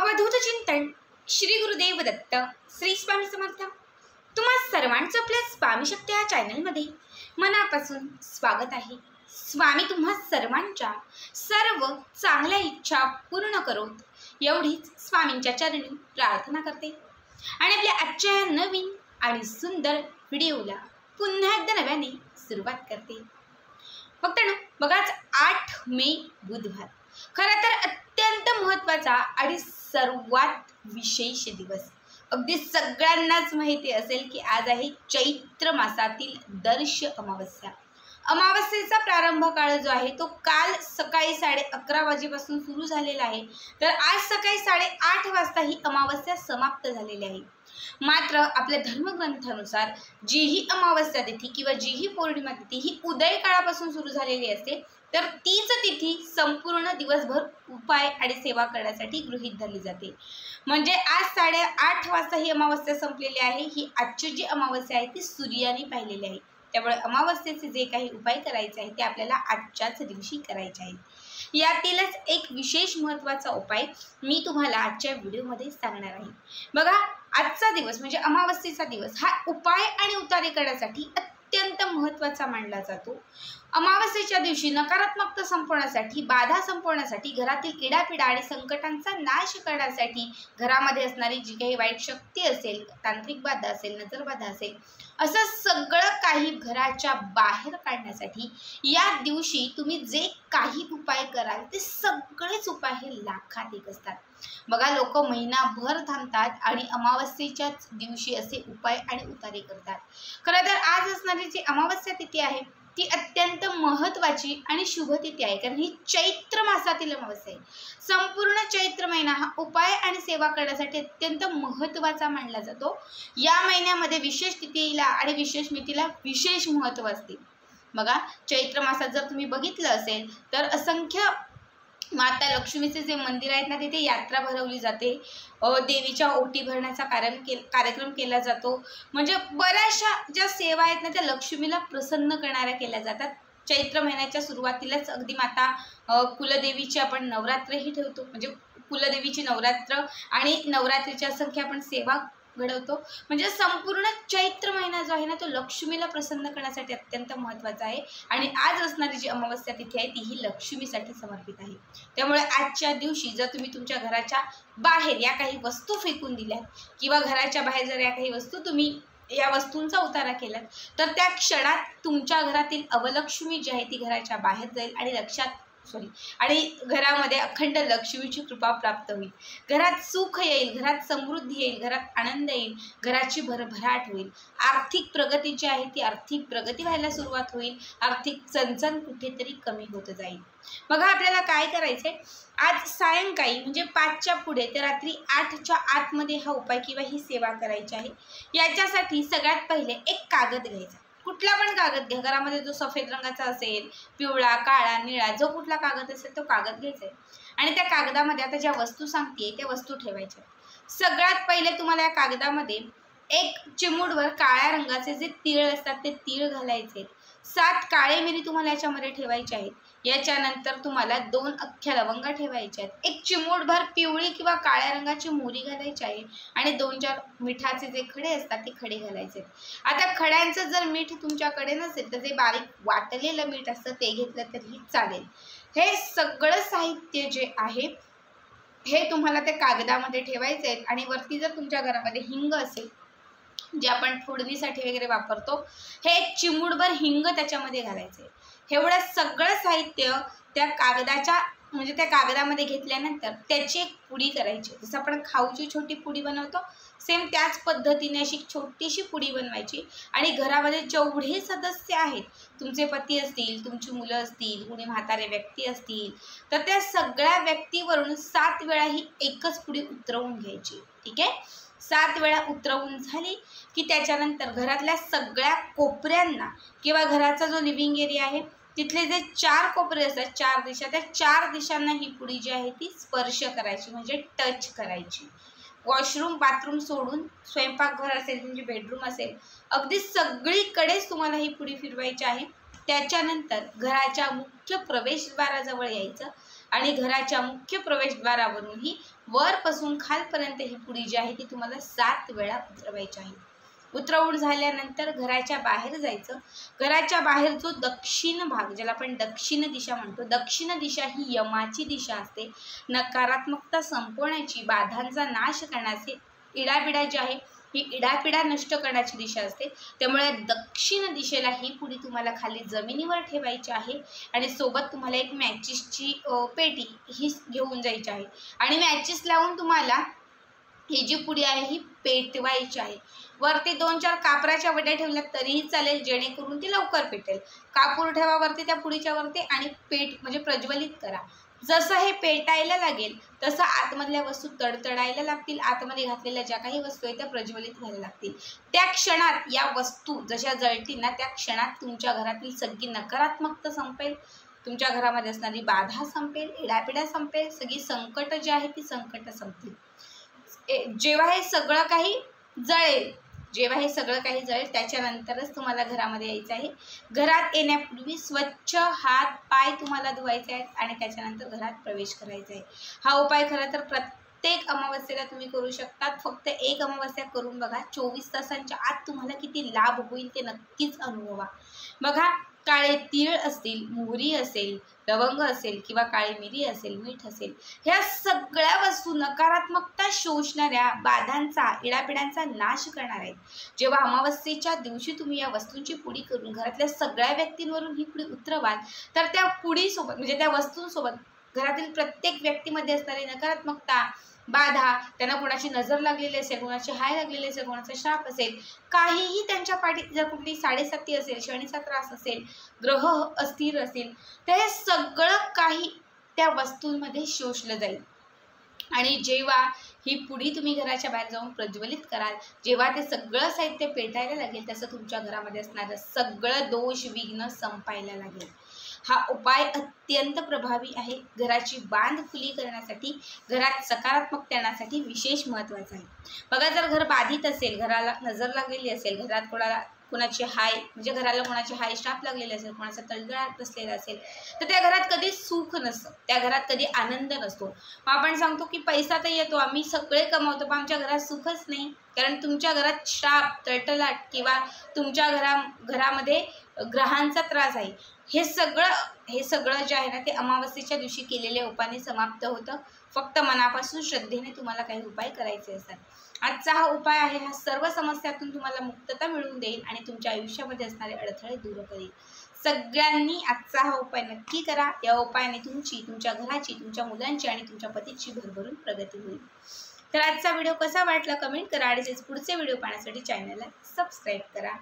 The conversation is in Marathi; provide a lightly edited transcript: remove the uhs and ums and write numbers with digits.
अवधूत चिंतन श्री गुरुदेव दत्त श्री स्वामी समर्थ। तुम्हा सर्वांचं आपल्या स्वामी शक्ती या चॅनलमध्ये मनापासून स्वागत आहे। स्वामी तुम्हा सर्वांच्या सर्व चांगल्या इच्छा पूर्ण करोत एवढीच स्वामींच्या चरणी प्रार्थना करते आणि आपल्या आजच्या नवीन आणि सुंदर व्हिडिओला पुन्हा एकदा नव्याने सुरुवात करते। फक्त बघाच 8 मे बुधवार, खरं तर अत्यंत महत्त्वाचा आणि सर्वात विशेष दिवस। अगदी सगळ्यांनाच माहिती असेल की आज आहे चैत्र मासातील दर्श अमावस्या। अमावस्येचा प्रारंभ काळ जो आहे तो काल सकाळी 11:30 वाजेपासून सुरू झालेला आहे, तर आज सकाळी 8:30 वाजता ही अमावस्या समाप्त झालेली आहे। मात्र आपल्या धर्मग्रंथानुसार जी ही अमावस्या तिथी किंवा जी ही पौर्णिमा तिथी ही उदय काळापासून सुरू झालेली असते, तर तीच तिथी संपूर्ण दिवसभर उपाय आणि सेवा करण्यासाठी गृहीत धरली जाते। म्हणजे आज 8:30 वाजता ही अमावस्या संपलेली आहे। ही आजची जी अमावस्या आहे ती सूर्याने पाहिलेली आहे, त्यामुळे अमावस्येचे जे काही उपाय करायचे आहेत ते आपल्याला आजच्याच दिवशी करायचे आहेत। यातीलच एक विशेष महत्त्वाचा उपाय मी तुम्हाला आजच्या व्हिडिओमध्ये सांगणार आहे। बघा, आजचा दिवस म्हणजे अमावस्येचा दिवस हा उपाय आणि उतारे करण्यासाठी अत्यंत महत्त्वाचा मानला जातो। अमावस्येच्या दिवशी नकारात्मकता संपवण्यासाठी, बाधा संपवण्यासाठी, घरातील इडापिडा आणि संकटांचा नाश करण्यासाठी, घरामध्ये असणारी जी काही वाईट शक्ती असेल, तांत्रिक बाधा असेल, नजरबाधा असेल, असं सगळं काही घराच्या बाहेर काढण्यासाठी या दिवशी तुम्ही जे काही उपाय कराल ते सगळेच उपाय हे लाखात एक असतात। बघा, लोक महिनाभर थांबतात आणि अमावस्येच्याच दिवशी असे उपाय आणि उतारे करतात। खरं तर आज असणारी जी अमावस्या तिथी आहे ती अत्यंत महत्त्वाची आणि शुभ तिथी आहे, कारण ही चैत्र मासातील अमावस्या आहे। संपूर्ण चैत्र महिना हा उपाय आणि सेवा करण्यासाठी अत्यंत महत्त्वाचा मानला जातो। या महिन्यामध्ये विशेष तिथीला आणि विशेष मितीला विशेष महत्त्व असते। बघा, चैत्र मासात जर तुम्ही बघितलं असेल तर असंख्य माता लक्ष्मीचे जे मंदिर आहेत ना तिथे यात्रा भरवली जाते, देवीच्या ओटी भरण्याचा कार्यक्रम केला जातो। म्हणजे बऱ्याचशा ज्या सेवा आहेत ना त्या लक्ष्मीला प्रसन्न करणाऱ्या केल्या जातात। चैत्र महिन्याच्या सुरुवातीलाच अगदी माता कुलदेवीची आपण नवरात्रही ठेवतो, म्हणजे कुलदेवीची नवरात्र आणि नवरात्रीच्या असंख्य आपण सेवा घडवतो। म्हणजे संपूर्ण चैत्र महिना जो आहे ना तो लक्ष्मीला प्रसन्न करण्यासाठी अत्यंत महत्त्वाचा आहे आणि आज असणारी जी अमावस्या तिथी आहे तीही लक्ष्मीसाठी समर्पित आहे। त्यामुळे आजच्या दिवशी जर तुम्ही तुमच्या घराच्या बाहेर या काही वस्तू फेकून दिल्या किंवा घराच्या बाहेर जर या काही वस्तू तुम्ही या वस्तूंचा उतारा केला तर त्या क्षणात तुमच्या घरातील अवलक्ष्मी जी आहे ती घराच्या बाहेर जाईल आणि घरामध्ये अखंड लक्ष्मीची कृपा प्राप्त होईल। घरात सुख येईल, घरात समृद्धी येईल, घरात आनंद येईल, घराची भरभराट होईल। आर्थिक प्रगती जी आहे ती आर्थिक प्रगती व्हायला सुरुवात होईल, आर्थिक चणचण कुठेतरी कमी होत जाईल। बघा, आपल्याला काय करायचंय, आज सायंकाळी म्हणजे 5च्या पुढे ते रात्री 8च्या आतमध्ये हा उपाय किंवा ही सेवा करायची आहे। याच्यासाठी सगळ्यात पहिले एक कागद घ्यायचा, कुठला पण कागद घ्या, घरामध्ये जो सफेद रंगाचा असेल, पिवळा, काळा, निळा, जो कुठला कागद असेल तो कागद घ्यायचा आहे आणि त्या कागदामध्ये आता ज्या वस्तू सांगते त्या वस्तू ठेवायच्या। सगळ्यात पहिले तुम्हाला या कागदामध्ये एक चिमूटभर काळ्या रंगाचे जे तीळ असतात ते तीळ घालायचे। 7 काळे मिरी तुम्हाला याच्यामध्ये ठेवायचे आहेत। याच्यानंतर तुम्हाला 2 अख्ख्या लवंगा ठेवायच्या आहेत, एक चिमूटभर पिवळी किंवा काळ्या रंगाची मोहरी घालायची आहे आणि 2-4 मिठाचे जे खडे असतात ते खडे घालायचे। आता खड्यांचं जर मीठ तुमच्याकडे नसेल तर जे बारीक वाटलेलं मीठ असतं ते घेतलं तरीही चालेल। हे सगळं साहित्य जे आहे हे तुम्हाला त्या कागदामध्ये ठेवायचे आहेत आणि वरती जर तुमच्या घरामध्ये हिंग असेल जे आपण फोडणीसाठी वगैरे वापरतो, हे एक चिमूटभर हिंग त्याच्यामध्ये घालायचे। एवढं सगळं साहित्य त्या कागदामध्ये घेतल्यानंतर त्याची एक पुडी करायची। जसं आपण खाऊची छोटी पुडी बनवतो सेम त्याच पद्धतीने अशी छोटीशी पुडी बनवायची आणि घरामध्ये जेवढे सदस्य आहेत, तुमचे पती असतील, तुमची मुलं असतील, कुणी म्हातारे व्यक्ती असतील, तर त्या सगळ्या व्यक्तीवरून 7 वेळा ही एकच पुडी उतरवून घ्यायची। ठीक आहे, 7 वेळा उतरवून झाली की त्याच्यानंतर घरातल्या सगळ्या कोपऱ्यांना किंवा घराचा जो लिव्हिंग एरिया आहे तिथले जे 4 कोपरे असतात, 4 दिशा, त्या 4 दिशांना ही पुडी जी आहे ती स्पर्श करायची, म्हणजे टच करायची। वॉशरूम, बाथरूम सोडून स्वयंपाकघर असेल, तुमची बेडरूम असेल, अगदी सगळीकडेच तुम्हाला ही पुडी फिरवायची आहे। त्याच्यानंतर घराच्या मुख्य प्रवेशद्वाराजवळ यायचं आणि घराच्या मुख्य प्रवेशद्वारावरूनही वरपासून खालपर्यंत ही पुडी जी आहे ती तुम्हाला 7 वेळा उतरवायची आहे। उतरवून झाल्यानंतर घराच्या बाहेर जायचं। घराच्या बाहेर जो दक्षिण भाग, ज्याला आपण दक्षिण दिशा म्हणतो, दक्षिण दिशा ही यमाची दिशा असते, नकारात्मकता संपवण्याची, बाधांचा नाश करण्याची, इडापिडा जी आहे ही इडापिडा नष्ट करण्याची दिशा असते। त्यामुळे दक्षिण दिशेला ही पुडी तुम्हाला खाली जमिनीवर ठेवायची आहे आणि सोबत तुम्हाला एक मॅचिसची पेटी ही घेऊन जायची आहे आणि मॅचिस लावून तुम्हाला ही जी पुडी आहे ही पेटवायची आहे। वरती 2-4 कापराच्या वड्या ठेवल्या तरीही चालेल, जेणेकरून ती लवकर पेटेल। कापूर ठेवा वरती त्या पुडीच्या वरती आणि पेट म्हणजे प्रज्वलित करा। जसं हे पेटायला लागेल तसं आतमधल्या वस्तू तडतडायला लागतील, आतमध्ये घातलेल्या ज्या काही वस्तू आहेत त्या प्रज्वलित व्हायला लागतील। त्या क्षणात या वस्तू जशा जळतील ना, त्या क्षणात तुमच्या घरातील सगळी नकारात्मकता संपेल, तुमच्या घरामध्ये असणारी बाधा संपेल, इडापिडा संपेल, सगळी संकट जी आहे ती संकट संपतील। जेव्हा हे सगळं काही जळेल त्याच्यानंतरच तुम्हाला घरामध्ये यायचं आहे। घरात येण्यापूर्वी स्वच्छ हात पाय तुम्हाला धुवायचे आहेत आणि त्याच्यानंतर घरात प्रवेश करायचा आहे। हा उपाय खरं तर प्रत्येक अमावस्येला तुम्ही करू शकता। फक्त एक अमावस्या करून बघा, 24 तासांच्या आत तुम्हाला किती लाभ होईल ते नक्कीच अनुभवा। बघा, काळे तीळ असतील, मोहरी असेल, लवंग असेल किंवा काळी मिरी असेल, मीठ असेल, ह्या सगळ्या वस्तू नकारात्मकता शोषणाऱ्या, बाधांचा, इडापिडांचा नाश करणार आहेत। जेव्हा अमावस्येच्या दिवशी तुम्ही या वस्तूंची पुडी करून घरातल्या सगळ्या व्यक्तींवरून ही पुडी उतरवाल तर त्या पुडीसोबत म्हणजे त्या वस्तूंसोबत घरातील प्रत्येक व्यक्तीमध्ये असणारी नकारात्मकता, बाधा, त्यांना कोणाची नजर लागलेली असेल, कोणाची हाय लागलेली असेल, कोणाचा शाप असेल, काहीही त्यांच्या पाठीत जर कुठली 7.7 असेल, शनीचा त्रास असेल, ग्रह अस्थिर असेल, तर हे सगळं काही त्या वस्तूंमध्ये शोषलं जाईल। आणि जेव्हा ही पुडी तुम्ही घराच्या बाहेर जाऊन प्रज्वलित कराल, जेव्हा ते सगळं साहित्य पेटायला लागेल, तसं तुमच्या घरामध्ये असणारं सगळं दोष विघ्न संपायला लागेल। हा उपाय अत्यंत प्रभावी आहे। घराची बांध खुली करण्यासाठी, घरात सकारात्मकता येण्यासाठी विशेष महत्त्वाचा आहे। बघा, जर घर बाधित असेल, घराला नजर लागलेली असेल, घरात कोणाची हाय म्हणजे घराला कोणाची हाय शाप लागलेली असेल, कोणाचा तळतळाट बसलेला असेल, तर त्या घरात कधी सुख नसतं, त्या घरात कधी आनंद नसतो। मग आपण सांगतो की पैसा तर येतो, आम्ही सगळे कमावतो, पण आमच्या घरात सुखच नाही, कारण तुमच्या घरात शाप, तळतळाट किंवा तुमच्या घरामध्ये ग्रहांचा त्रास आहे। हे सगळं जे आहे ना, ते अमावस्येच्या दिवशी केलेल्या उपायाने समाप्त होतं। फक्त मनापासून श्रद्धेने तुम्हाला काही उपाय करायचे असतात। आजचा हा उपाय आहे, हा सर्व समस्यातून तुम्हाला मुक्तता मिळवून देईल आणि तुमच्या आयुष्यामध्ये असणारे अडथळे दूर करेल। सगळ्यांनी आजचा हा उपाय नक्की करा। या उपायाने तुमची, तुमच्या घराची, तुमच्या मुलांची आणि तुमच्या पतीची भरभरून प्रगती होईल। तर आजचा व्हिडिओ कसा वाटला कमेंट करा आणि पुढचे व्हिडिओ पाहण्यासाठी चॅनलला सबस्क्राईब करा।